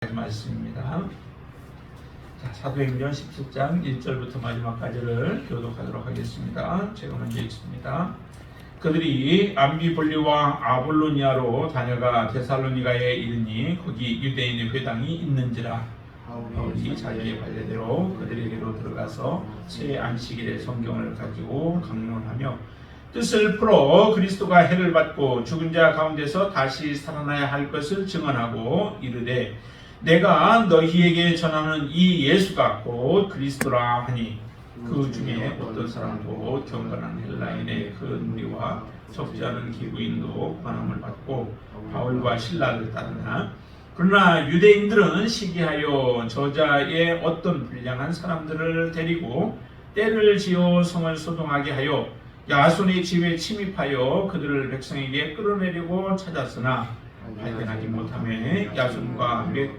말씀입니다. 자, 사도행전 17장 1절부터 마지막까지를 교독하도록 하겠습니다. 제가 먼저 읽습니다. 그들이 암비볼리와 아볼로니아로 다녀가 데살로니가에 이르니 거기 유대인의 회당이 있는지라. 바울이 자기의 관례대로 그들에게로 들어가서 새 안식일에 성경을 가지고 강론하며 뜻을 풀어 그리스도가 해를 받고 죽은 자 가운데서 다시 살아나야 할 것을 증언하고 이르되 내가 너희에게 전하는 이 예수가 곧 그리스도라 하니 그 중에 어떤 사람도 경건한 헬라인의 그 무리와 적지 않은 기부인도 권함을 받고 바울과 실라를 따르나 그러나 유대인들은 시기하여 저자의 어떤 불량한 사람들을 데리고 때를 지어 성을 소동하게 하여 야손의 집에 침입하여 그들을 백성에게 끌어내리고 찾았으나 발견하지 못하며 야손과 몇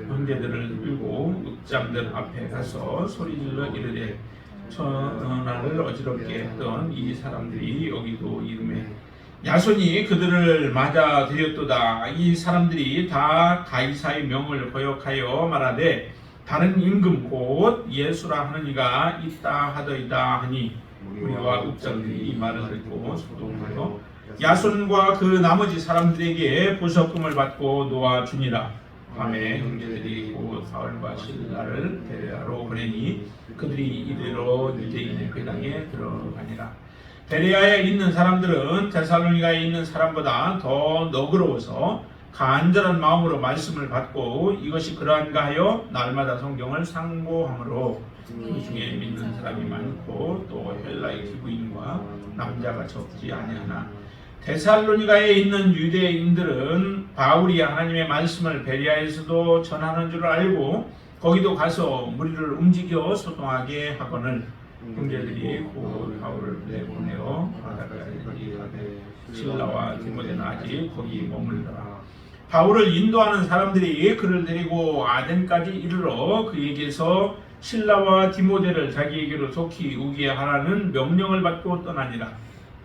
형제들을 끌고 읍장들 앞에 가서 소리질러 이르되 전하를 어지럽게 했던 이 사람들이 여기도 이름에 야손이 그들을 맞아 들였도다. 이 사람들이 다 가이사의 명을 거역하여 말하되 다른 임금 곧 예수라 하는 이가 있다 하더이다 하니 우리와 읍장들이 이 말을 듣고 소동하여 야손과 그 나머지 사람들에게 보석금을 받고 놓아주니라. 밤에 형제들이 곧 바울과 실라를 베레아로 보내니 그들이 이대로 유대인의 회당에 들어가니라. 베레아에 있는 사람들은 데살로니가에 있는 사람보다 더 너그러워서 간절한 마음으로 말씀을 받고 이것이 그러한가 하여 날마다 성경을 상고하므로 그 중에 믿는 사람이 많고 또 헬라의 기부인과 남자가 적지 아니하나 데살로니가에 있는 유대인들은 바울이 하나님의 말씀을 베레아에서도 전하는 줄 알고 거기도 가서 무리를 움직여 소동하게 하거늘 형제들이 곧 바울을 내보내어 바닷가에 가되 실라와 디모데는 아직 거기 머물더라. 바울을 인도하는 사람들이 그를 데리고 아덴까지 이르러 그에게서 실라와 디모데를 자기에게로 속히 오게 하라는 명령을 받고 떠나니라.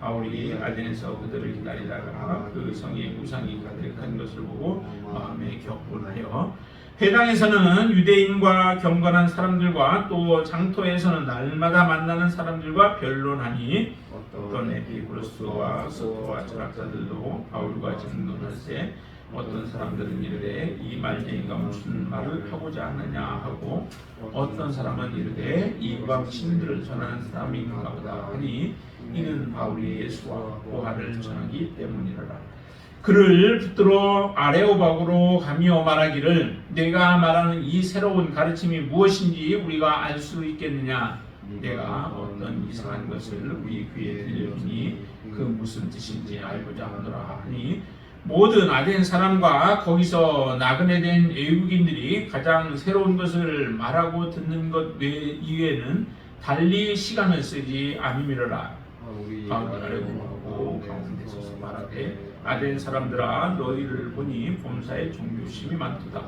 바울이 아덴에서 그들을 기다리다가 그 성에 우상이 가득한 것을 보고 마음에 격분하여 회당에서는 유대인과 경건한 사람들과 또 장터에서는 날마다 만나는 사람들과 변론하니 어떤 에피쿠로스와 소토와 철학자들도 바울과争논할세 어떤 사람들은 이르되 이 말쟁이가 무슨 말을 하고자 하느냐 하고 어떤 사람은 이르되 이방 신들을 전하는 사람인가 보다 하니 이는 바울이 예수와 보화를 전하기 때문이라. 그를 붙들어 아레오박으로 가며 말하기를 내가 말하는 이 새로운 가르침이 무엇인지 우리가 알 수 있겠느냐. 내가 어떤 이상한 것을 우리 귀에 들려주니 그 무슨 뜻인지 알고자 하노라 하니 모든 아덴 사람과 거기서 나그네 된 외국인들이 가장 새로운 것을 말하고 듣는 것 이외에는 달리 시간을 쓰지 아니미러라. 바울이 아래고 가운데 서서 말하되 아덴 사람들아 너희를 보니 범사에 종교심이 많도다.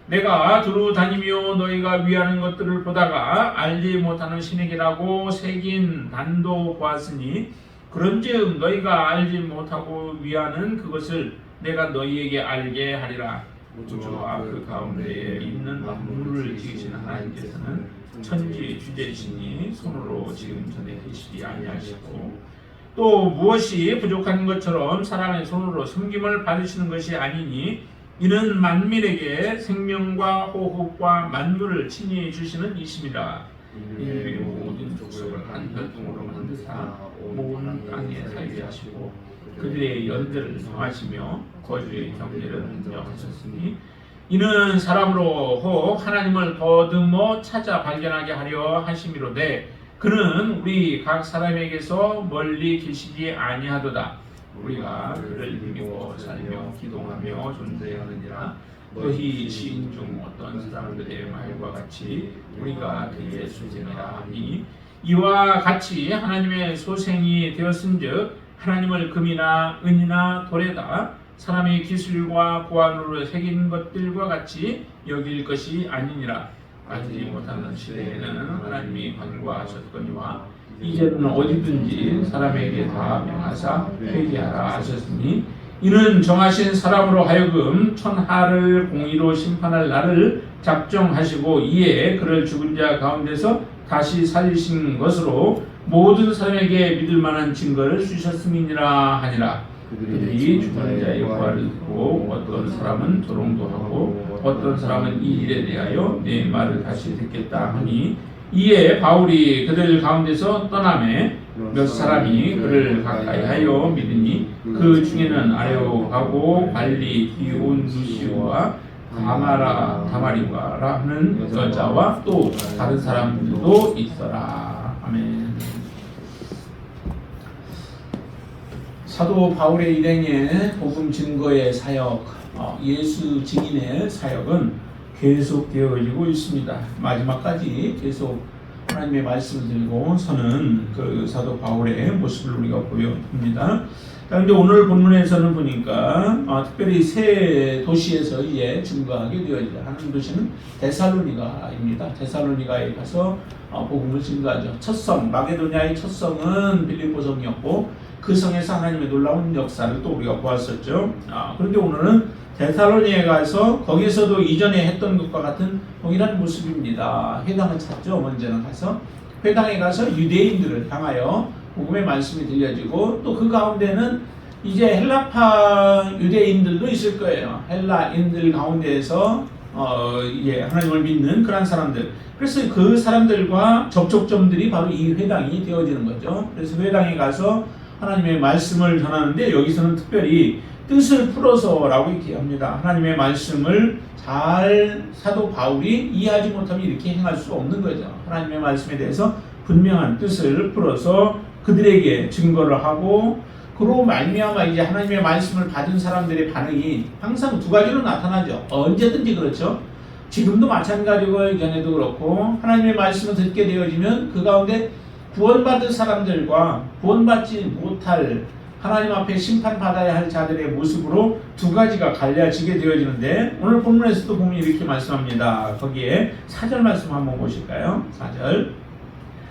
내가 두루 다니며 너희가 위하는 것들을 보다가 알지 못하는 신에게라고 새긴 단도 보았으니 그런즉 너희가 알지 못하고 위하는 그것을 내가 너희에게 알게 하리라. 우주와 그 가운데에 있는 만물을 지으신 하나님께서는 천지 주제이시니 손으로 지금 전에 계시지 아니하시고 또 무엇이 부족한 것처럼 사람의 손으로 섬김을 받으시는 것이 아니니 이는 만민에게 생명과 호흡과 만물을 친히 주시는 이심이라. 인류의 모든 족속을 한 혈통으로 만드사 온 땅에 살게 하시고 그들의 연대를 성하시며 거주의 경계를 인정하셨으니 이는 사람으로 혹 하나님을 더듬어 찾아 발견하게 하려 하심이로되 그는 우리 각 사람에게서 멀리 계시지 아니하도다. 우리가 그를 믿고 살며 기도하며 존재하느니라. 너희 시인 중 어떤 사람들의 말과 같이 우리가 그의 소생이라 하니 이와 같이 하나님의 소생이 되었은즉 하나님을 금이나 은이나 돌에다 사람의 기술과 고안으로 새긴 것들과 같이 여길 것이 아니니라. 알지 못하는 시대에는 하나님이 간과하셨거니와 이제는 어디든지 사람에게 다 명하사 회개하라 하셨으니 이는 정하신 사람으로 하여금 천하를 공의로 심판할 날을 작정하시고 이에 그를 죽은 자 가운데서 다시 살리신 것으로 모든 사람에게 믿을 만한 증거를 주셨음이니라 하니라. 그들이 죽은 자의 부활을 듣고 어떤 사람은 조롱도 하고 어떤 사람은 이 일에 대하여 내 말을 다시 듣겠다 하니 이에 바울이 그들 가운데서 떠나매 몇 사람이 그를 가까이하여 믿으니 그 중에는 아레오하고 발리 디온누시오와 다마리와라 하는 여자와 또 다른 사람들도 있더라. 아멘. 사도 바울의 일행의 복음 증거의 사역, 예수 증인의 사역은 계속 되어지고 있습니다. 마지막까지 계속 하나님의 말씀을 들고 서는 그 사도 바울의 모습을 우리가 보여봅니다. 그런데 오늘 본문에서는 보니까 특별히 세 도시에서 이제 증거하게 되어지다. 하는 도시는 데살로니가입니다. 데살로니가에 가서 복음을 증거하죠. 첫 성, 마게도냐의 첫 성은 빌립보 성이었고 그 성에서 하나님의 놀라운 역사를 또 우리가 보았었죠. 그런데 오늘은 데살로니가에 가서 거기서도 이전에 했던 것과 같은 동일한 모습입니다. 회당을 찾죠. 먼저는 가서 회당에 가서 유대인들을 향하여 복음의 말씀이 들려지고 또 그 가운데는 이제 헬라파 유대인들도 있을 거예요. 헬라인들 가운데에서 이제 하나님을 믿는 그런 사람들. 그래서 그 사람들과 접촉점들이 바로 이 회당이 되어지는 거죠. 그래서 회당에 가서 하나님의 말씀을 전하는데 여기서는 특별히 뜻을 풀어서라고 이렇게 합니다. 하나님의 말씀을 잘 사도 바울이 이해하지 못하면 이렇게 행할 수 없는 거죠. 하나님의 말씀에 대해서 분명한 뜻을 풀어서 그들에게 증거를 하고 그로 말미암아 이제 하나님의 말씀을 받은 사람들의 반응이 항상 두 가지로 나타나죠. 언제든지 그렇죠. 지금도 마찬가지고 이전에도 그렇고 하나님의 말씀을 듣게 되어지면 그 가운데 구원받은 사람들과 구원받지 못할 하나님 앞에 심판받아야 할 자들의 모습으로 두 가지가 갈려지게 되어지는데 오늘 본문에서도 보면 이렇게 말씀합니다. 거기에 4절 말씀 한번 보실까요? 4절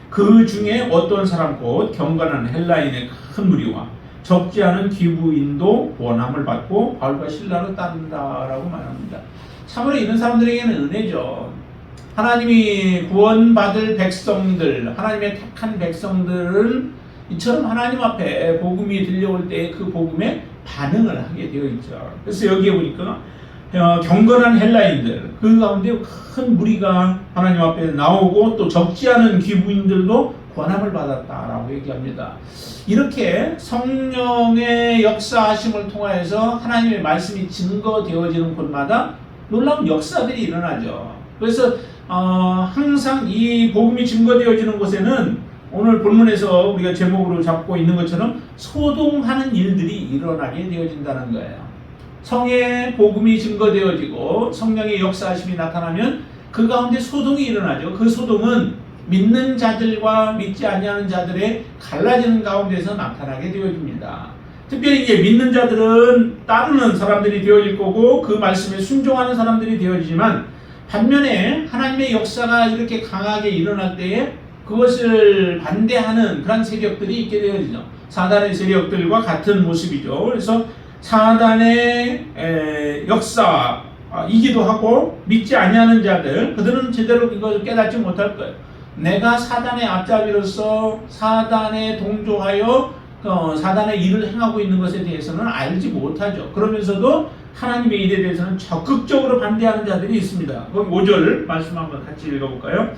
그 중에 어떤 사람 곧 경건한 헬라인의 큰 무리와 적지 않은 귀부인도 원함을 받고 바울과 실라로 따른다라고 말합니다. 참으로 이런 사람들에게는 은혜죠. 하나님이 구원받을 백성들, 하나님의 택한 백성들은 이처럼 하나님 앞에 복음이 들려올 때 그 복음에 반응을 하게 되어 있죠. 그래서 여기에 보니까 경건한 헬라인들 그 가운데 큰 무리가 하나님 앞에 나오고 또 적지 않은 귀부인들도 권함을 받았다라고 얘기합니다. 이렇게 성령의 역사하심을 통하여서 하나님의 말씀이 증거되어지는 곳마다 놀라운 역사들이 일어나죠. 그래서 항상 이 복음이 증거되어지는 곳에는 오늘 본문에서 우리가 제목으로 잡고 있는 것처럼 소동하는 일들이 일어나게 되어진다는 거예요. 성의 복음이 증거되어지고 성령의 역사하심이 나타나면 그 가운데 소동이 일어나죠. 그 소동은 믿는 자들과 믿지 아니하는 자들의 갈라지는 가운데서 나타나게 되어집니다. 특별히 이제 믿는 자들은 따르는 사람들이 되어질 거고 그 말씀에 순종하는 사람들이 되어지지만 반면에 하나님의 역사가 이렇게 강하게 일어날 때에 그것을 반대하는 그런 세력들이 있게 되어지죠. 사단의 세력들과 같은 모습이죠. 그래서 사단의 역사이기도 하고 믿지 아니하는 자들 그들은 제대로 이것을 깨닫지 못할 거예요. 내가 사단의 앞잡이로서 사단에 동조하여 사단의 일을 행하고 있는 것에 대해서는 알지 못하죠. 그러면서도 하나님의 일에 대해서는 적극적으로 반대하는 자들이 있습니다. 거기 5절 말씀 한번 같이 읽어볼까요?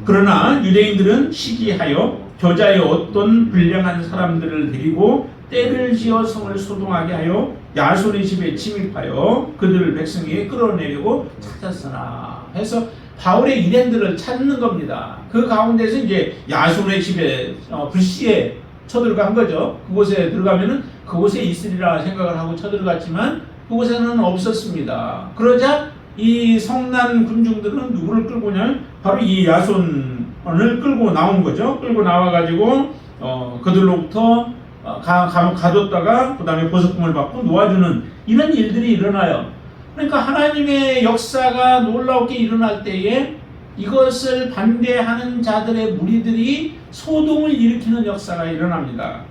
그러나 유대인들은 시기하여 겨자의 어떤 불량한 사람들을 데리고 때를 지어 성을 소동하게 하여 야손의 집에 침입하여 그들을 백성에게 끌어내려고 찾았으나 해서 바울의 일행들을 찾는 겁니다. 그 가운데서 이제 야손의 집에 불시에 쳐들어간 거죠. 그곳에 들어가면은 그곳에 있으리라 생각을 하고 쳐들어갔지만 그곳에는 없었습니다. 그러자 이 성난 군중들은 누구를 끌고 오냐면 바로 이 야손을 끌고 나온 거죠. 끌고 나와가지고 그들로부터 가뒀다가 그 다음에 보석금을 받고 놓아주는 이런 일들이 일어나요. 그러니까 하나님의 역사가 놀랍게 일어날 때에 이것을 반대하는 자들의 무리들이 소동을 일으키는 역사가 일어납니다.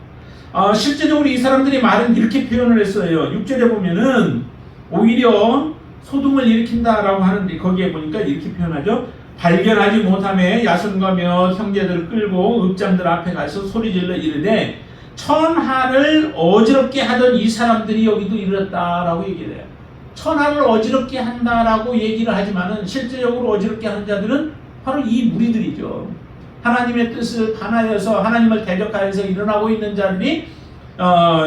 실제적으로 이 사람들이 말은 이렇게 표현을 했어요. 6절에 보면은 오히려 소동을 일으킨다라고 하는데 거기에 보니까 이렇게 표현하죠. 발견하지 못함에 야손과 몇 형제들을 끌고 읍장들 앞에 가서 소리질러 이르되 천하를 어지럽게 하던 이 사람들이 여기도 이르렀다라고 얘기를 해요. 천하를 어지럽게 한다라고 얘기를 하지만은 실제적으로 어지럽게 하는 자들은 바로 이 무리들이죠. 하나님의 뜻을 반하여서 하나님을 대적하여서 일어나고 있는 자들이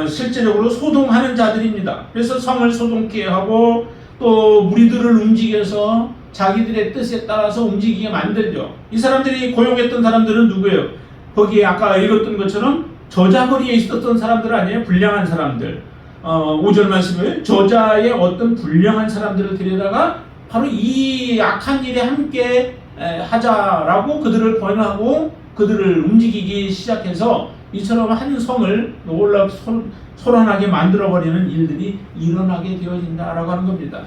실제적으로 소동하는 자들입니다. 그래서 성을 소동케 하고 또 무리들을 움직여서 자기들의 뜻에 따라서 움직이게 만들죠. 이 사람들이 고용했던 사람들은 누구예요? 거기에 아까 읽었던 것처럼 저자거리에 있었던 사람들 아니에요? 불량한 사람들. 5절 말씀을 저자의 어떤 불량한 사람들을 데려다가 바로 이 악한 일에 함께 하자라고 그들을 권하고 그들을 움직이기 시작해서 이처럼 한 성을 놀랍 소란하게 만들어버리는 일들이 일어나게 되어진다라고 하는 겁니다.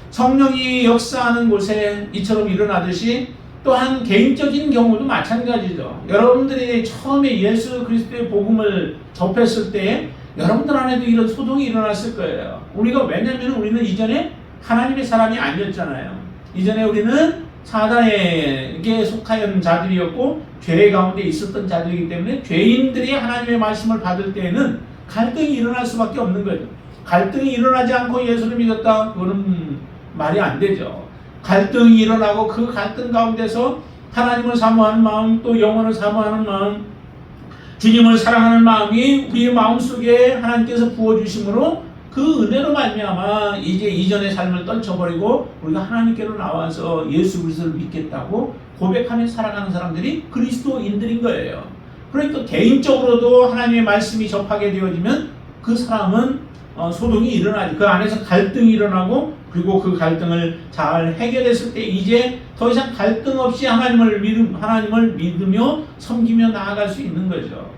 성령이 역사하는 곳에 이처럼 일어나듯이 또한 개인적인 경우도 마찬가지죠. 여러분들이 처음에 예수 그리스도의 복음을 접했을 때 여러분들 안에도 이런 소동이 일어났을 거예요. 왜냐하면 우리는 이전에 하나님의 사람이 아니었잖아요. 이전에 우리는 사단에게 속하였던 자들이었고 죄 가운데 있었던 자들이기 때문에 죄인들이 하나님의 말씀을 받을 때에는 갈등이 일어날 수밖에 없는 거죠. 갈등이 일어나지 않고 예수를 믿었다? 그거는 말이 안 되죠. 갈등이 일어나고 그 갈등 가운데서 하나님을 사모하는 마음, 또 영혼을 사모하는 마음, 주님을 사랑하는 마음이 우리의 마음속에 하나님께서 부어주심으로 그 은혜로 말미암아 이제 이전의 삶을 떨쳐버리고 우리가 하나님께로 나와서 예수 그리스도를 믿겠다고 고백하며 살아가는 사람들이 그리스도인들인 거예요. 그러니까 개인적으로도 하나님의 말씀이 접하게 되어지면 그 사람은 소동이 일어나죠. 그 안에서 갈등이 일어나고 그리고 그 갈등을 잘 해결했을 때 이제 더 이상 갈등 없이 하나님을 믿으며 섬기며 나아갈 수 있는 거죠.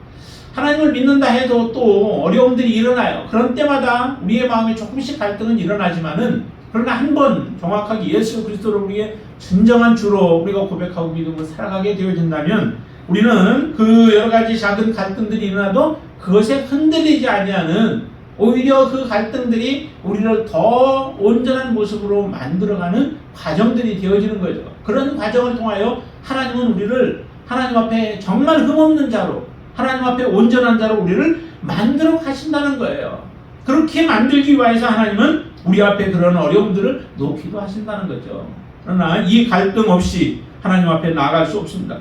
하나님을 믿는다 해도 또 어려움들이 일어나요. 그런 때마다 우리의 마음에 조금씩 갈등은 일어나지만은 그러나 한번 정확하게 예수 그리스도를 우리의 진정한 주로 우리가 고백하고 믿음으로 살아가게 되어진다면 우리는 그 여러 가지 작은 갈등들이 일어나도 그것에 흔들리지 아니하는 오히려 그 갈등들이 우리를 더 온전한 모습으로 만들어가는 과정들이 되어지는 거죠. 그런 과정을 통하여 하나님은 우리를 하나님 앞에 정말 흠없는 자로 하나님 앞에 온전한 자로 우리를 만들어 가신다는 거예요. 그렇게 만들기 위해서 하나님은 우리 앞에 그런 어려움들을 놓기도 하신다는 거죠. 그러나 이 갈등 없이 하나님 앞에 나아갈 수 없습니다.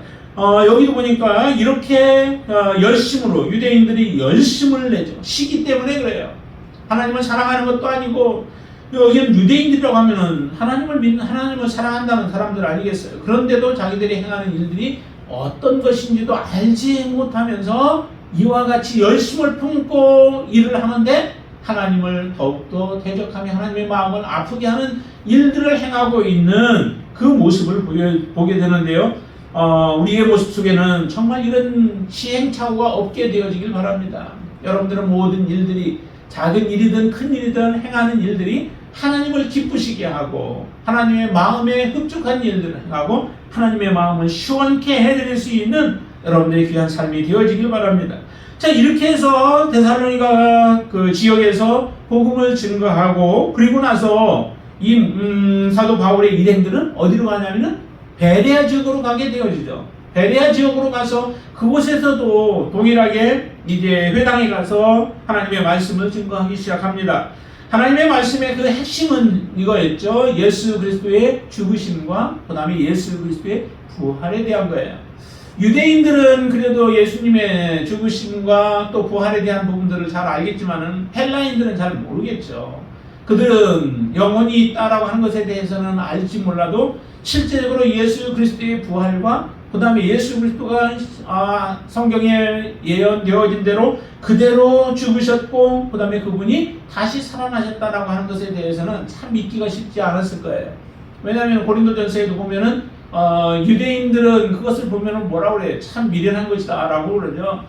여기도 보니까 이렇게 열심으로 유대인들이 열심을 내죠. 시기 때문에 그래요. 하나님을 사랑하는 것도 아니고 여기는 유대인들이라고 하면은 하나님을 사랑한다는 사람들 아니겠어요. 그런데도 자기들이 행하는 일들이 어떤 것인지도 알지 못하면서 이와 같이 열심을 품고 일을 하는데 하나님을 더욱더 대적하며 하나님의 마음을 아프게 하는 일들을 행하고 있는 그 모습을 보게 되는데요. 우리의 모습 속에는 정말 이런 시행착오가 없게 되어지길 바랍니다. 여러분들은 모든 일들이 작은 일이든 큰 일이든 행하는 일들이 하나님을 기쁘시게 하고 하나님의 마음에 흡족한 일들을 행하고 하나님의 마음을 시원케 해드릴 수 있는 여러분들의 귀한 삶이 되어지길 바랍니다. 자, 이렇게 해서 데살로니가 그 지역에서 복음을 증거하고 그리고 나서 이 사도 바울의 일행들은 어디로 가냐면은 베레아 지역으로 가게 되어지죠. 베레아 지역으로 가서 그곳에서도 동일하게 이제 회당에 가서 하나님의 말씀을 증거하기 시작합니다. 하나님의 말씀의 그 핵심은 이거였죠. 예수 그리스도의 죽으심과 그 다음에 예수 그리스도의 부활에 대한 거예요. 유대인들은 그래도 예수님의 죽으심과 또 부활에 대한 부분들을 잘 알겠지만은 헬라인들은 잘 모르겠죠. 그들은 영혼이 있다라고 하는 것에 대해서는 알지 몰라도 실제적으로 예수 그리스도의 부활과 그 다음에 예수 그리스도가 성경에 예언되어진 대로 그대로 죽으셨고 그 다음에 그분이 다시 살아나셨다라고 하는 것에 대해서는 참 믿기가 쉽지 않았을 거예요. 왜냐하면 고린도전서에도 보면은 유대인들은 그것을 보면은 뭐라고 그래요? 참 미련한 것이다 라고 그러죠.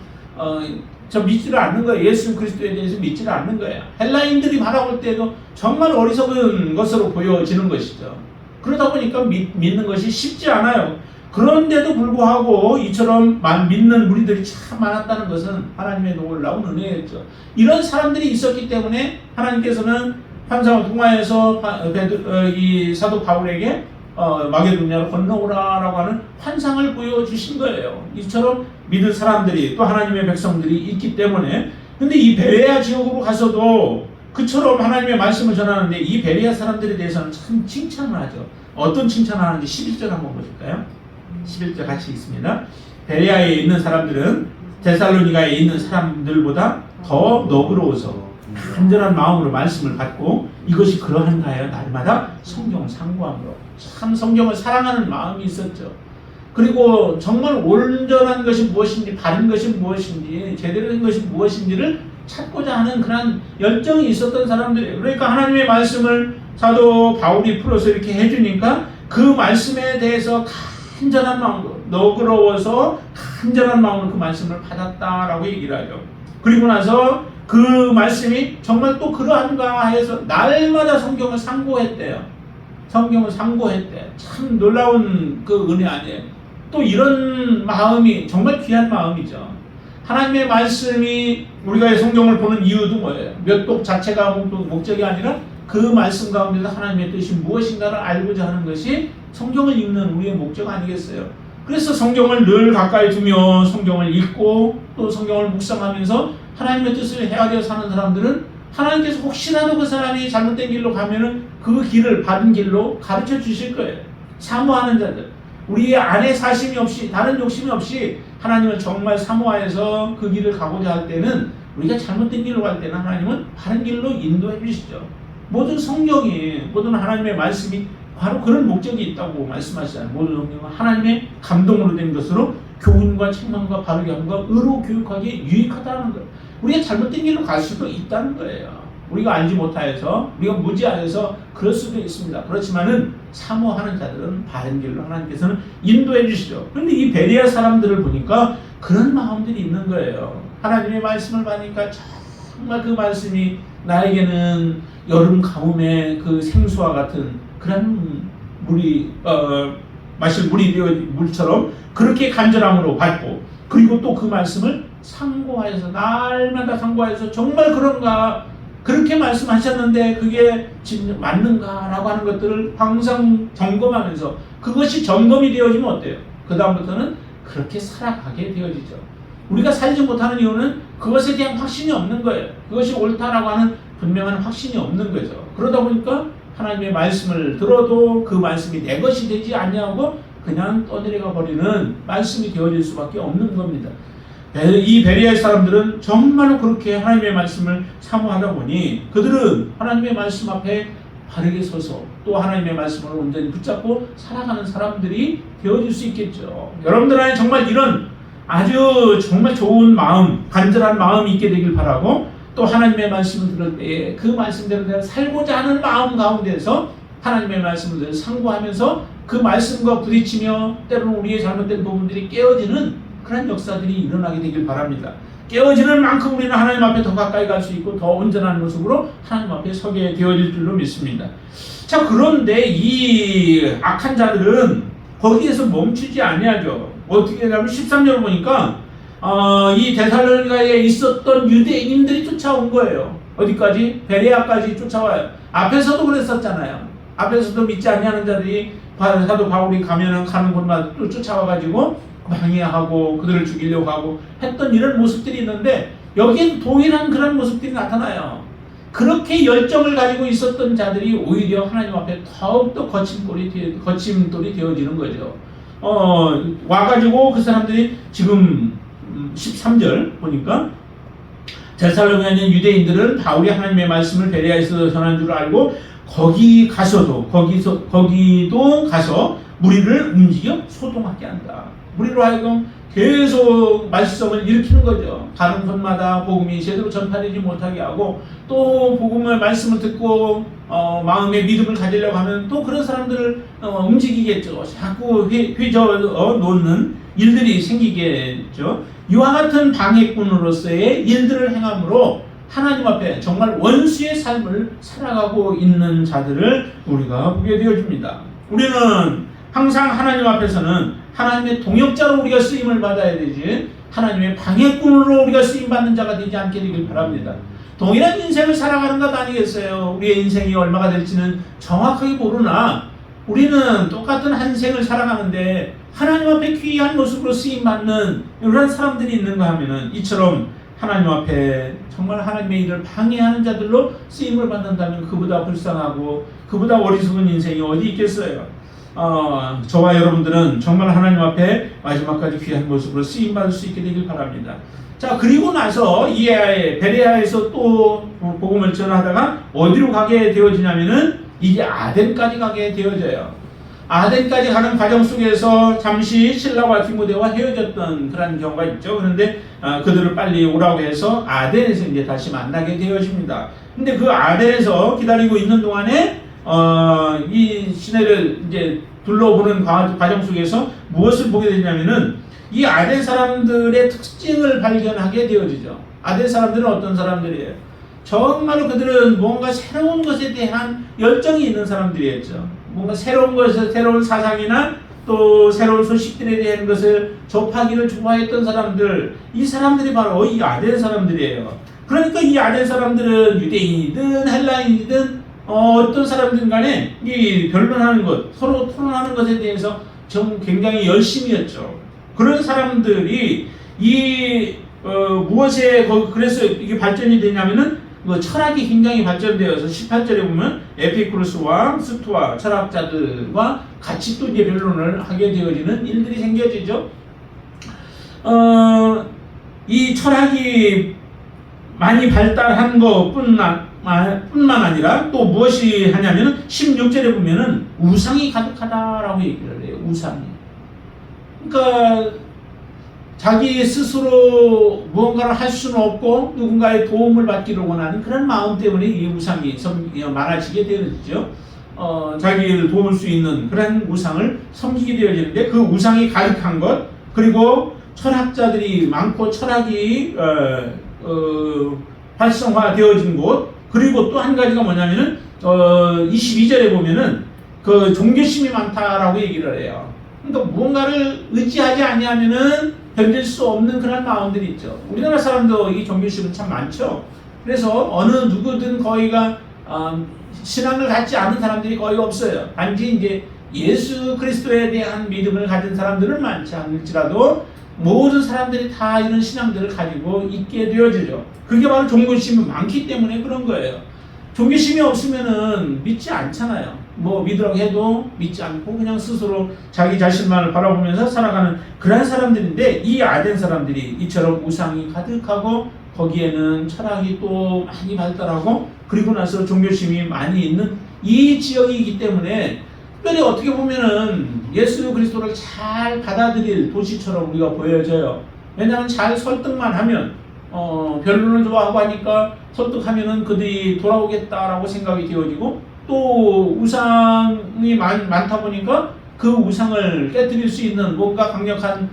저 믿지를 않는 거예요. 예수 그리스도에 대해서 믿지를 않는 거예요. 헬라인들이 바라볼 때도 정말 어리석은 것으로 보여지는 것이죠. 그러다 보니까 믿는 것이 쉽지 않아요. 그런데도 불구하고 이처럼 믿는 무리들이 참 많았다는 것은 하나님의 놀라운 은혜였죠. 이런 사람들이 있었기 때문에 하나님께서는 환상을 통하여서 이 사도 바울에게 마게도냐로 건너오라라고 하는 환상을 보여주신 거예요. 이처럼 믿을 사람들이 또 하나님의 백성들이 있기 때문에. 근데 이 베레아 지역으로 가서도 그처럼 하나님의 말씀을 전하는데 이 베레아 사람들에 대해서는 참 칭찬을 하죠. 어떤 칭찬을 하는지 11절 한번 보실까요? 11절 같이 읽습니다. 베레아에 있는 사람들은 데살로니가에 있는 사람들보다 더 너그러워서 간절한 마음으로 말씀을 받고 이것이 그러한가요? 날마다 성경을 상고함으로. 참 성경을 사랑하는 마음이 있었죠. 그리고 정말 온전한 것이 무엇인지, 바른 것이 무엇인지, 제대로 된 것이 무엇인지를 찾고자 하는 그런 열정이 있었던 사람들이에요. 그러니까 하나님의 말씀을 사도 바울이 풀어서 이렇게 해주니까 그 말씀에 대해서 간절한 마음으로, 너그러워서 간절한 마음으로 그 말씀을 받았다라고 얘기를 하죠. 그리고 나서 그 말씀이 정말 또 그러한가 해서 날마다 성경을 상고했대요. 성경을 상고했대. 참 놀라운 그 은혜 아니에요. 또 이런 마음이 정말 귀한 마음이죠. 하나님의 말씀이 우리가 성경을 보는 이유도 뭐예요? 몇 독 자체가 목적이 아니라 그 말씀 가운데서 하나님의 뜻이 무엇인가를 알고자 하는 것이 성경을 읽는 우리의 목적 아니겠어요? 그래서 성경을 늘 가까이 두며 성경을 읽고 또 성경을 묵상하면서 하나님의 뜻을 헤아려 사는 사람들은 하나님께서 혹시라도 그 사람이 잘못된 길로 가면은 그 길을 바른 길로 가르쳐 주실 거예요. 사모하는 자들, 우리의 안에 사심이 없이 다른 욕심이 없이 하나님을 정말 사모하여서 그 길을 가고자 할 때는 우리가 잘못된 길로 갈 때는 하나님은 바른 길로 인도해 주시죠. 모든 성경이, 모든 하나님의 말씀이 바로 그런 목적이 있다고 말씀하시잖아요. 모든 성경은 하나님의 감동으로 된 것으로 교훈과 책망과 바르게 함과 의로 교육하기에 유익하다는 거예요. 우리가 잘못된 길로 갈 수도 있다는 거예요. 우리가 알지 못하여서, 우리가 무지하여서 그럴 수도 있습니다. 그렇지만은 사모하는 자들은 바른 길로 하나님께서는 인도해 주시죠. 그런데 이 베레아 사람들을 보니까 그런 마음들이 있는 거예요. 하나님의 말씀을 받으니까 정말 그 말씀이 나에게는 여름 가뭄의 그 생수와 같은 그런 마실 물처럼 그렇게 간절함으로 받고, 그리고 또 그 말씀을 상고하여서 날마다 상고하여서 정말 그런가, 그렇게 말씀하셨는데 그게 진짜 맞는가라고 하는 것들을 항상 점검하면서 그것이 점검이 되어지면 어때요? 그 다음부터는 그렇게 살아가게 되어지죠. 우리가 살지 못하는 이유는 그것에 대한 확신이 없는 거예요. 그것이 옳다라고 하는 분명한 확신이 없는 거죠. 그러다 보니까 하나님의 말씀을 들어도 그 말씀이 내 것이 되지 않냐고 그냥 떠내려가 버리는 말씀이 되어질 수밖에 없는 겁니다. 이 베레아의 사람들은 정말로 그렇게 하나님의 말씀을 사모하다 보니 그들은 하나님의 말씀 앞에 바르게 서서 또 하나님의 말씀을 온전히 붙잡고 살아가는 사람들이 되어질 수 있겠죠. 여러분들 안에 정말 이런 아주 정말 좋은 마음, 간절한 마음이 있게 되길 바라고, 또 하나님의 말씀을 들을 때 그 말씀대로 살고자 하는 마음 가운데서 하나님의 말씀을 상고하면서 그 말씀과 부딪히며 때로는 우리의 잘못된 부분들이 깨어지는 그런 역사들이 일어나게 되길 바랍니다. 깨어지는 만큼 우리는 하나님 앞에 더 가까이 갈 수 있고 더 온전한 모습으로 하나님 앞에 서게 되어질 줄로 믿습니다. 자, 그런데 이 악한 자들은 거기에서 멈추지 아니하죠. 어떻게 하냐면 13절을 보니까 이 데살로니가에 있었던 유대인들이 쫓아온 거예요. 어디까지? 베레아까지 쫓아와요. 앞에서도 그랬었잖아요. 앞에서도 믿지 아니하는 자들이 사도 바울이 가면은 가는 곳마다 또 쫓아와가지고 방해하고 그들을 죽이려고 하고 했던 이런 모습들이 있는데 여기엔 동일한 그런 모습들이 나타나요. 그렇게 열정을 가지고 있었던 자들이 오히려 하나님 앞에 더욱더 거침돌이 되어지는 거죠. 와가지고 그 사람들이 지금 13절 보니까 데살로니가에 있는 유대인들은 바울이 하나님의 말씀을 베레아에서 전한 줄 알고 거기도 가서 무리를 움직여 소동하게 한다. 무리로 하여금 계속 말썽을 일으키는 거죠. 가는 곳마다 복음이 제대로 전파되지 못하게 하고, 또 복음의 말씀을 듣고 마음의 믿음을 가지려고 하면 또 그런 사람들을 움직이겠죠. 자꾸 휘저 놓는 일들이 생기겠죠. 이와 같은 방해꾼으로서의 일들을 행함으로 하나님 앞에 정말 원수의 삶을 살아가고 있는 자들을 우리가 보게 되어집니다. 우리는 항상 하나님 앞에서는 하나님의 동역자로 우리가 쓰임을 받아야 되지 하나님의 방해꾼으로 우리가 쓰임받는 자가 되지 않게 되길 바랍니다. 동일한 인생을 살아가는 것 아니겠어요? 우리의 인생이 얼마가 될지는 정확하게 모르나 우리는 똑같은 한 생을 살아가는데 하나님 앞에 귀한 모습으로 쓰임받는 이런 사람들이 있는가 하면은 이처럼 하나님 앞에 정말 하나님의 일을 방해하는 자들로 쓰임을 받는다면 그보다 불쌍하고 그보다 어리석은 인생이 어디 있겠어요? 저와 여러분들은 정말 하나님 앞에 마지막까지 귀한 모습으로 쓰임받을 수 있게 되길 바랍니다. 자, 그리고 나서 베레아에서 또 복음을 전하다가 어디로 가게 되어지냐면은 이제 아덴까지 가게 되어져요. 아덴까지 가는 과정 속에서 잠시 실라와 디모데와 헤어졌던 그런 경우가 있죠. 그런데 그들을 빨리 오라고 해서 아덴에서 이제 다시 만나게 되어집니다. 근데 그 아덴에서 기다리고 있는 동안에 이 시내를 이제 둘러보는 과정 속에서 무엇을 보게 되냐면은 이 아덴 사람들의 특징을 발견하게 되어지죠. 아덴 사람들은 어떤 사람들이에요? 정말로 그들은 뭔가 새로운 것에 대한 열정이 있는 사람들이었죠. 뭔가 새로운 것을, 새로운 사상이나 또 새로운 소식들에 대한 것을 접하기를 좋아했던 사람들, 이 사람들이 바로 이 아덴 사람들이에요. 그러니까 이 아덴 사람들은 유대인이든 헬라인이든 어떤 사람들 간에 이 변론하는 것, 서로 토론하는 것에 대해서 굉장히 열심이었죠. 그런 사람들이 무엇에 그래서 이게 발전이 되냐면은 철학이 굉장히 발전되어서 18절에 보면 에피쿠로스와 스토아 철학자들과 같이 또 이제 변론을 하게 되어지는 일들이 생겨지죠. 이 철학이 많이 발달한 것뿐만 아니라 또 무엇이 하냐면은 16절에 보면은 우상이 가득하다라고 얘기를 해요. 우상이. 그러니까 자기 스스로 무언가를 할 수는 없고 누군가의 도움을 받기를 원하는 그런 마음 때문에 이 우상이 많아지게 되어지죠. 자기를 도울 수 있는 그런 우상을 섬기게 되어지는데 그 우상이 가득한 것, 그리고 철학자들이 많고 철학이 활성화되어진 곳, 그리고 또 한 가지가 뭐냐면은 22절에 보면은 그 종교심이 많다라고 얘기를 해요. 그러니까 무언가를 의지하지 아니하면은 견딜 수 없는 그런 마음들이 있죠. 우리나라 사람도 이 종교심은 참 많죠. 그래서 어느 누구든 거의가 신앙을 갖지 않은 사람들이 거의 없어요. 단지 이제 예수 그리스도에 대한 믿음을 가진 사람들은 많지 않을지라도 모든 사람들이 다 이런 신앙들을 가지고 있게 되어지죠. 그게 바로 종교심이 많기 때문에 그런 거예요. 종교심이 없으면은 믿지 않잖아요. 뭐 믿으라고 해도 믿지 않고 그냥 스스로 자기 자신만을 바라보면서 살아가는 그런 사람들인데, 이 아덴 사람들이 이처럼 우상이 가득하고 거기에는 철학이 또 많이 발달하고 그리고 나서 종교심이 많이 있는 이 지역이기 때문에 특별히 어떻게 보면은 예수 그리스도를 잘 받아들일 도시처럼 우리가 보여져요. 왜냐하면 잘 설득만 하면 변론을 좋아하고 하니까 설득하면은 그들이 돌아오겠다라고 생각이 되어지고, 또 우상이 많다 보니까 그 우상을 깨뜨릴 수 있는 뭔가 강력한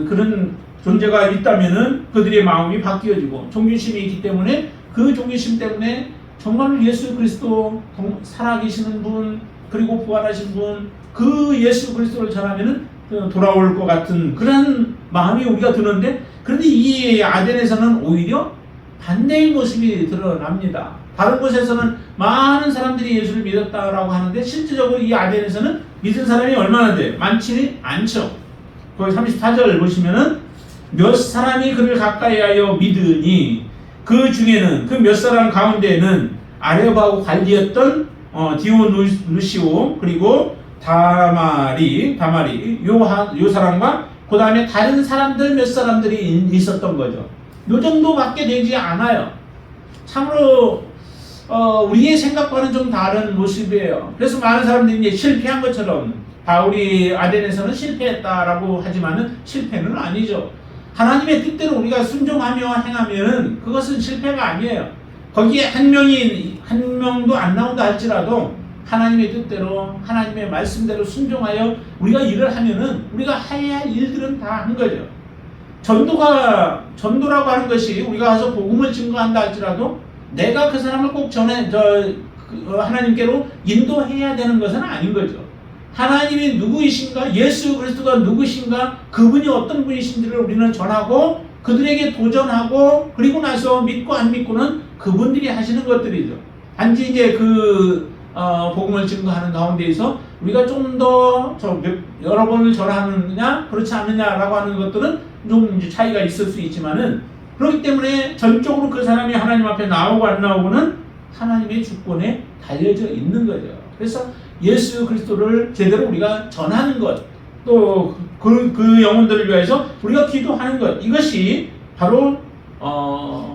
그런 존재가 있다면은 그들의 마음이 바뀌어지고, 종교심이 있기 때문에 그 종교심 때문에 정말 예수 그리스도 살아계시는 분, 그리고 부활하신 분, 그 예수 그리스도를 전하면은 돌아올 것 같은 그런 마음이 우리가 드는데, 그런데 이 아덴에서는 오히려 반대의 모습이 드러납니다. 다른 곳에서는 많은 사람들이 예수를 믿었다라고 하는데 실질적으로 이 아덴에서는 믿은 사람이 얼마나 돼요? 많지 않죠. 거기 34절 보시면은 몇 사람이 그를 가까이하여 믿으니 그 중에는, 그 몇 사람 가운데에는 아레오바하고 관리였던 디오누시오, 그리고 다마리 요 사람과 그 다음에 다른 사람들 몇 사람들이 있었던 거죠. 요 정도밖에 되지 않아요. 참으로 우리의 생각과는 좀 다른 모습이에요. 그래서 많은 사람들이 이제 실패한 것처럼 바울이 아덴에서는 실패했다라고 하지만은 실패는 아니죠. 하나님의 뜻대로 우리가 순종하며 행하면은 그것은 실패가 아니에요. 거기에 한 명도 안 나온다 할지라도 하나님의 뜻대로 하나님의 말씀대로 순종하여 우리가 일을 하면은 우리가 해야 할 일들은 다 한 거죠. 전도라고 하는 것이 우리가 가서 복음을 증거한다 할지라도 내가 그 사람을 꼭 하나님께로 인도해야 되는 것은 아닌 거죠. 하나님이 누구이신가, 예수 그리스도가 누구신가, 그분이 어떤 분이신지를 우리는 전하고 그들에게 도전하고, 그리고 나서 믿고 안 믿고는 그분들이 하시는 것들이죠. 단지 이제 복음을 증거하는 가운데에서 우리가 좀 더 여러 번을 전하느냐 그렇지 않느냐라고 하는 것들은 좀 이제 차이가 있을 수 있지만은, 그렇기 때문에 전적으로 그 사람이 하나님 앞에 나오고 안 나오고는 하나님의 주권에 달려져 있는 거죠. 그래서 예수 그리스도를 제대로 우리가 전하는 것, 또 그 영혼들을 위해서 우리가 기도하는 것, 이것이 바로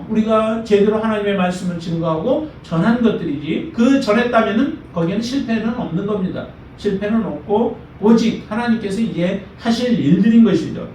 우리가 제대로 하나님의 말씀을 증거하고 전한 것들이지, 그 전했다면은 거기에는 실패는 없는 겁니다. 실패는 없고 오직 하나님께서 이제 하실 일들인 것이죠.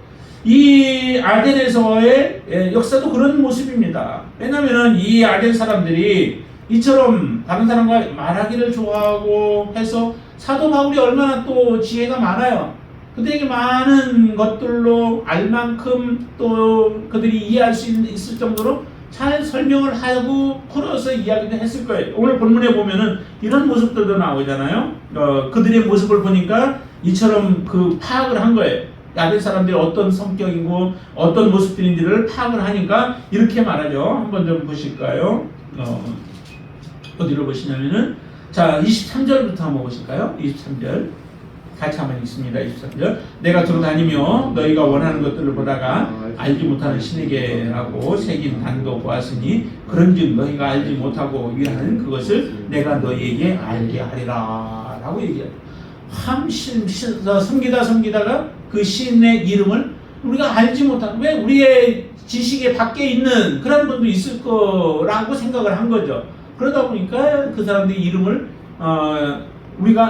이 아덴에서의 역사도 그런 모습입니다. 왜냐하면 이 아덴 사람들이 이처럼 다른 사람과 말하기를 좋아하고 해서 사도 바울이 얼마나 또 지혜가 많아요. 그들에게 많은 것들로 알 만큼 또 그들이 이해할 수 있을 정도로 잘 설명을 하고 풀어서 이야기도 했을 거예요. 오늘 본문에 보면은 이런 모습들도 나오잖아요. 그들의 모습을 보니까 이처럼 파악을 한 거예요. 아덴 사람들이 어떤 성격이고 어떤 모습들인지를 파악을 하니까 이렇게 말하죠. 한번 좀 보실까요? 어디로 보시냐면은, 자, 23절부터 한번 보실까요? 23절. 같이 한번 읽습니다. 23절. 내가 들어다니며 너희가 원하는 것들을 보다가 알지 못하는 신에게라고 새긴 단도 보았으니, 그런즉 너희가 알지 못하고 위하는 그것을 내가 너희에게 알게 하리라 라고 얘기해요. 섬기다가 그 신의 이름을 우리가 알지 못하는, 왜 우리의 지식의 밖에 있는 그런 분도 있을 거라고 생각을 한 거죠. 그러다 보니까 그 사람들의 이름을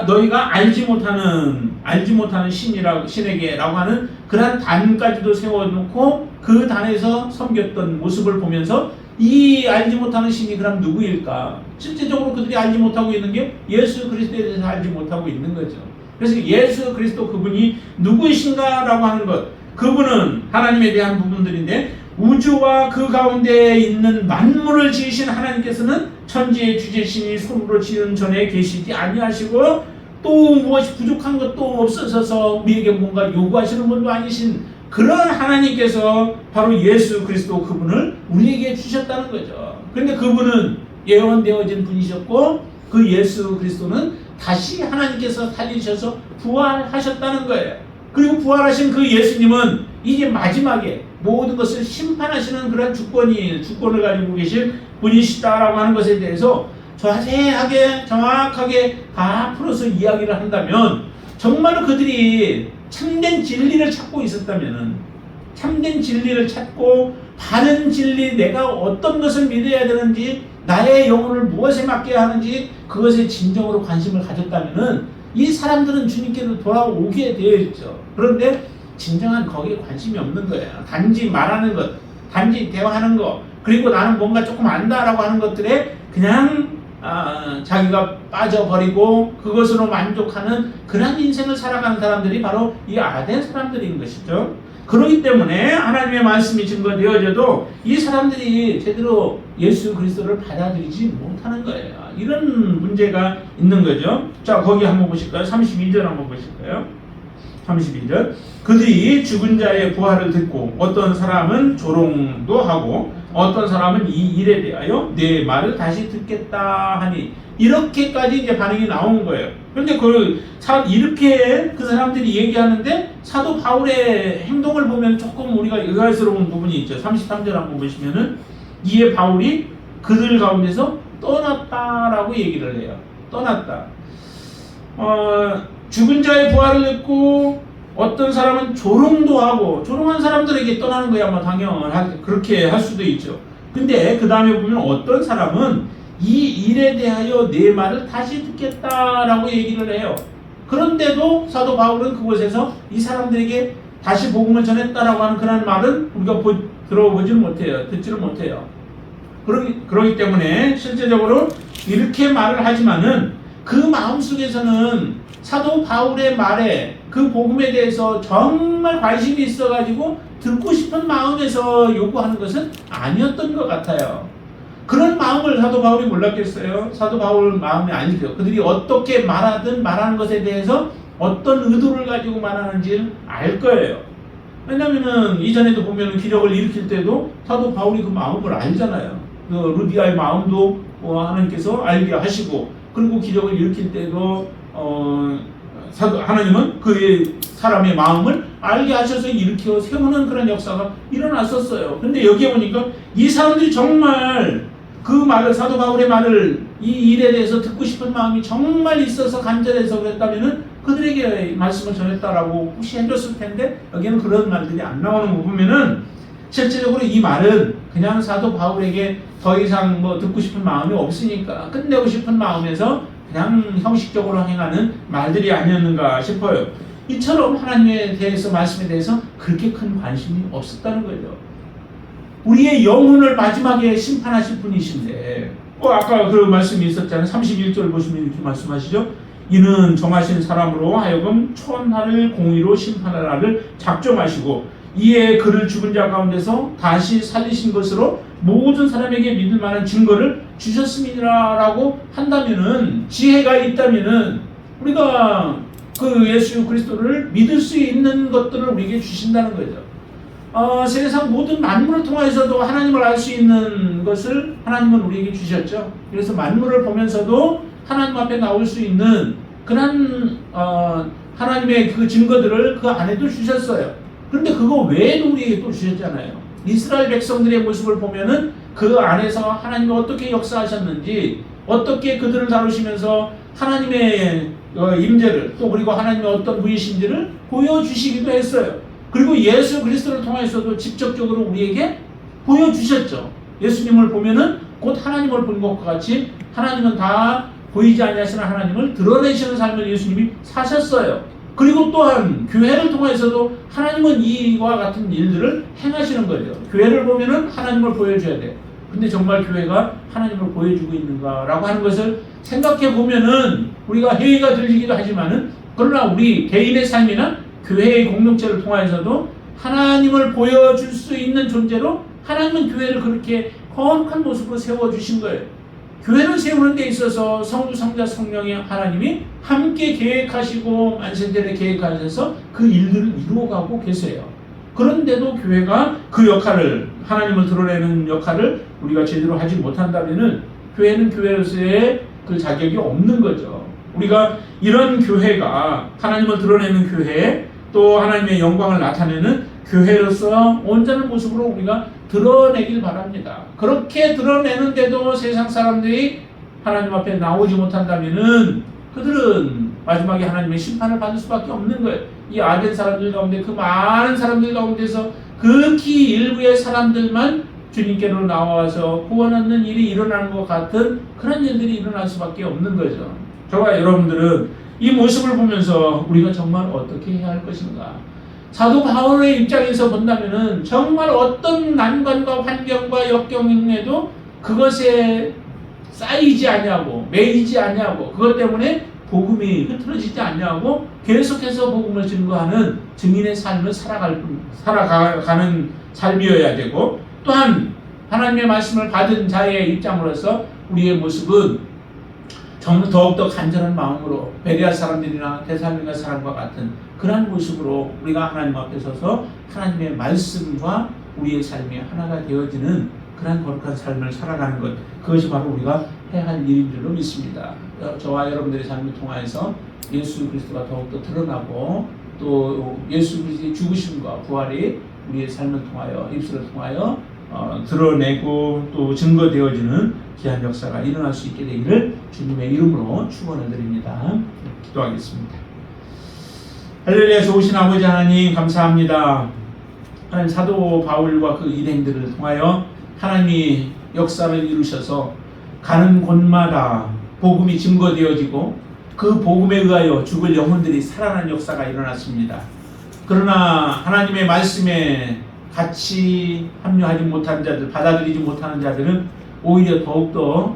너희가 알지 못하는 신에게라고 하는 그러한 단까지도 세워놓고 그 단에서 섬겼던 모습을 보면서, 이 알지 못하는 신이 그럼 누구일까? 실제적으로 그들이 알지 못하고 있는 게 예수 그리스도에 대해서 알지 못하고 있는 거죠. 그래서 예수 그리스도 그분이 누구이신가라고 하는 것, 그분은 하나님에 대한 부분들인데, 우주와 그 가운데에 있는 만물을 지으신 하나님께서는 천지의 주제신이 손으로 지은 전에 계시지 아니하시고, 또 무엇이 부족한 것도 없으셔서 우리에게 뭔가 요구하시는 분도 아니신 그런 하나님께서 바로 예수 그리스도 그분을 우리에게 주셨다는 거죠. 그런데 그분은 예언되어진 분이셨고, 그 예수 그리스도는 다시 하나님께서 살리셔서 부활하셨다는 거예요. 그리고 부활하신 그 예수님은 이제 마지막에 모든 것을 심판하시는 그런 주권을 가지고 계신 분이시다라고 하는 것에 대해서 자세하게 정확하게 다 풀어서 이야기를 한다면, 정말로 그들이 참된 진리를 찾고 있었다면, 참된 진리를 찾고 바른 진리, 내가 어떤 것을 믿어야 되는지, 나의 영혼을 무엇에 맡겨야 하는지 그것에 진정으로 관심을 가졌다면 이 사람들은 주님께로 돌아오게 되어 있죠. 그런데 진정한 거기에 관심이 없는 거예요. 단지 말하는 것, 단지 대화하는 것, 그리고 나는 뭔가 조금 안다라고 하는 것들에 그냥 자기가 빠져버리고 그것으로 만족하는 그런 인생을 살아가는 사람들이 바로 이 아덴 사람들인 것이죠. 그렇기 때문에 하나님의 말씀이 증거되어져도 이 사람들이 제대로 예수 그리스도를 받아들이지 못하는 거예요. 이런 문제가 있는 거죠. 자, 거기 한번 보실까요? 32절 한번 보실까요? 32절. 그들이 죽은 자의 부활을 듣고 어떤 사람은 조롱도 하고 어떤 사람은 이 일에 대하여 내 말을 다시 듣겠다 하니, 이렇게까지 이제 반응이 나온 거예요. 그런데 이렇게 그 사람들이 얘기하는데 사도 바울의 행동을 보면 조금 우리가 의아스러운 부분이 있죠. 33절 한번 보시면은, 이에 바울이 그들 가운데서 떠났다라고 얘기를 해요. 떠났다. 죽은 자의 부활을 듣고 어떤 사람은 조롱도 하고, 조롱한 사람들에게 떠나는 거야 뭐 당연하게 그렇게 할 수도 있죠. 근데 그 다음에 보면 어떤 사람은 이 일에 대하여 내 말을 다시 듣겠다라고 얘기를 해요. 그런데도 사도 바울은 그곳에서 이 사람들에게 다시 복음을 전했다라고 하는 그런 말은 우리가 들어보지는 못해요. 듣지를 못해요. 그러기 때문에 실제적으로 이렇게 말을 하지만은 그 마음속에서는 사도 바울의 말에, 그 복음에 대해서 정말 관심이 있어가지고 듣고 싶은 마음에서 요구하는 것은 아니었던 것 같아요. 그런 마음을 사도 바울이 몰랐겠어요? 사도 바울 마음이 아니죠. 그들이 어떻게 말하든 말하는 것에 대해서 어떤 의도를 가지고 말하는지 알 거예요. 왜냐면은 이전에도 보면은 기적을 일으킬 때도 사도 바울이 그 마음을 알잖아요. 그 루디아의 마음도 하나님께서 알게 하시고, 그리고 기적을 일으킬 때도 하나님은 그의 사람의 마음을 알게 하셔서 일으켜 세우는 그런 역사가 일어났었어요. 근데 여기에 보니까 이 사람들이 정말 그 말을, 사도 바울의 말을, 이 일에 대해서 듣고 싶은 마음이 정말 있어서 간절해서 그랬다면은 그들에게 말씀을 전했다라고 혹시 해줬을 텐데, 여기는 그런 말들이 안 나오는 거 보면은 실제적으로 이 말은 그냥 사도 바울에게 더 이상 듣고 싶은 마음이 없으니까 끝내고 싶은 마음에서 그냥 형식적으로 행하는 말들이 아니었는가 싶어요. 이처럼 하나님에 대해서, 말씀에 대해서 그렇게 큰 관심이 없었다는 거죠. 우리의 영혼을 마지막에 심판하실 분이신데, 아까 그 말씀이 있었잖아요. 31절 보시면 이렇게 말씀하시죠. 이는 정하신 사람으로 하여금 천하를 공의로 심판하라를 작정하시고, 이에 그를 죽은 자 가운데서 다시 살리신 것으로 모든 사람에게 믿을 만한 증거를 주셨음이라라고 한다면은, 지혜가 있다면은 우리가 그 예수 그리스도를 믿을 수 있는 것들을 우리에게 주신다는 거죠. 세상 모든 만물을 통해서도 하나님을 알 수 있는 것을 하나님은 우리에게 주셨죠. 그래서 만물을 보면서도 하나님 앞에 나올 수 있는 그런 하나님의 그 증거들을 그 안에도 주셨어요. 그런데 그거 외에도 우리에게 또 주셨잖아요. 이스라엘 백성들의 모습을 보면은 그 안에서 하나님이 어떻게 역사하셨는지, 어떻게 그들을 다루시면서 하나님의 임재를, 또 그리고 하나님의 어떤 분이신지를 보여주시기도 했어요. 그리고 예수 그리스도를 통해서도 직접적으로 우리에게 보여주셨죠. 예수님을 보면은 곧 하나님을 본 것과 같이 하나님은 다 보이지 아니하시는 하나님을 드러내시는 삶을 예수님이 사셨어요. 그리고 또한 교회를 통해서도 하나님은 이와 같은 일들을 행하시는 거죠. 교회를 보면은 하나님을 보여줘야 돼. 근데 정말 교회가 하나님을 보여주고 있는가라고 하는 것을 생각해 보면은 우리가 회의가 들리기도 하지만은, 그러나 우리 개인의 삶이나 교회의 공동체를 통해서도 하나님을 보여줄 수 있는 존재로 하나님은 교회를 그렇게 거룩한 모습으로 세워주신 거예요. 교회를 세우는 데 있어서 성부, 성자, 성령의 하나님이 함께 계획하시고 만세전에 계획하셔서 그 일들을 이루어가고 계세요. 그런데도 교회가 그 역할을, 하나님을 드러내는 역할을 우리가 제대로 하지 못한다면은 교회는 교회로서의 그 자격이 없는 거죠. 우리가 이런 교회가, 하나님을 드러내는 교회, 또 하나님의 영광을 나타내는 교회로서 온전한 모습으로 우리가 드러내길 바랍니다. 그렇게 드러내는데도 세상 사람들이 하나님 앞에 나오지 못한다면은 그들은 마지막에 하나님의 심판을 받을 수밖에 없는 거예요. 이 아덴 사람들 가운데, 그 많은 사람들 가운데서 극히 일부의 사람들만 주님께로 나와서 구원 얻는 일이 일어나는 것 같은 그런 일들이 일어날 수밖에 없는 거죠. 저와 여러분들은 이 모습을 보면서 우리가 정말 어떻게 해야 할 것인가? 사도 바울의 입장에서 본다면은 정말 어떤 난관과 환경과 역경에도 그것에 쌓이지 않냐고, 매이지 않냐고, 그것 때문에 복음이 흐트러지지 않냐고 계속해서 복음을 증거하는 증인의 삶을 살아가는 삶이어야 되고, 또한 하나님의 말씀을 받은 자의 입장으로서 우리의 모습은 정말 더욱더 간절한 마음으로 베레아 사람들이나 데살로니가 사람과 같은 그러한 모습으로 우리가 하나님 앞에 서서 하나님의 말씀과 우리의 삶이 하나가 되어지는 그러한 거룩한 삶을 살아가는 것, 그것이 바로 우리가 해야 할 일인 줄로 믿습니다. 저와 여러분들의 삶을 통하여서 예수 그리스도가 더욱더 드러나고, 또 예수 그리스도의 죽으심과 부활이 우리의 삶을 통하여, 입술을 통하여 드러내고 또 증거되어지는 귀한 역사가 일어날 수 있게 되기를 주님의 이름으로 축원을 드립니다. 기도하겠습니다. 할렐루야. 좋으신 아버지 하나님, 감사합니다. 하나님, 사도 바울과 그 일행들을 통하여 하나님이 역사를 이루셔서 가는 곳마다 복음이 증거되어지고 그 복음에 의하여 죽을 영혼들이 살아나는 역사가 일어났습니다. 그러나 하나님의 말씀에 같이 합류하지 못한 자들, 받아들이지 못하는 자들은 오히려 더욱더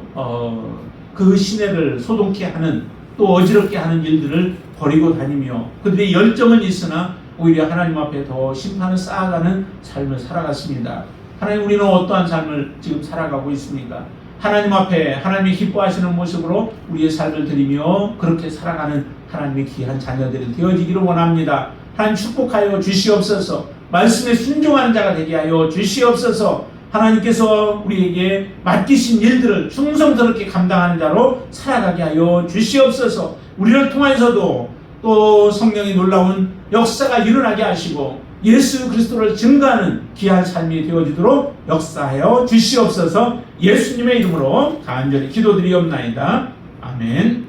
그 시내를 소동케 하는, 또 어지럽게 하는 일들을 벌이고 다니며 그들의 열정은 있으나 오히려 하나님 앞에 더 심판을 쌓아가는 삶을 살아갔습니다. 하나님, 우리는 어떠한 삶을 지금 살아가고 있습니까? 하나님 앞에 하나님이 기뻐하시는 모습으로 우리의 삶을 드리며 그렇게 살아가는 하나님의 귀한 자녀들이 되어지기를 원합니다. 하나님 축복하여 주시옵소서. 말씀에 순종하는 자가 되게 하여 주시옵소서. 하나님께서 우리에게 맡기신 일들을 충성스럽게 감당하는 자로 살아가게 하여 주시옵소서. 우리를 통하여서도 또 성령의 놀라운 역사가 일어나게 하시고 예수 그리스도를 증거하는 귀한 삶이 되어지도록 역사하여 주시옵소서. 예수님의 이름으로 간절히 기도드리옵나이다. 아멘.